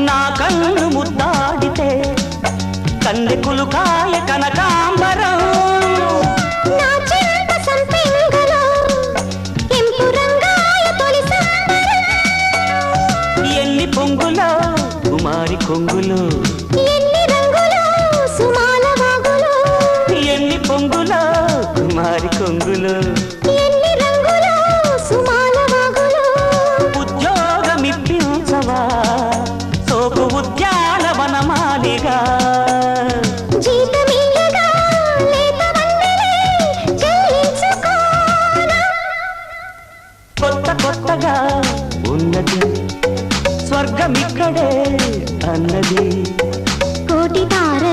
నా కన్ను ముద్దాడితే కందెకులు కాయ కనకాంబరం నా చింత సంపెంగలో కెంపు రంగాయ తొలి సంబరం ఎన్ని పొంగులో కుమారి కొంగులు ఎన్ని రంగులో సుమాల వాగులో ఎన్ని పొంగులో కుమారి కొంగులు ఎన్ని రంగులో సుమాల వాగులో ఉద్యోగమిప్పించవా సోపు ఉద్యానవనమాలిగా జీతమియ్యగా లేత వన్నెలే చెల్లించుకోనా కొత్త కొత్తగా ఉన్నది స్వర్గమిక్కడే అన్నది కోటి తారల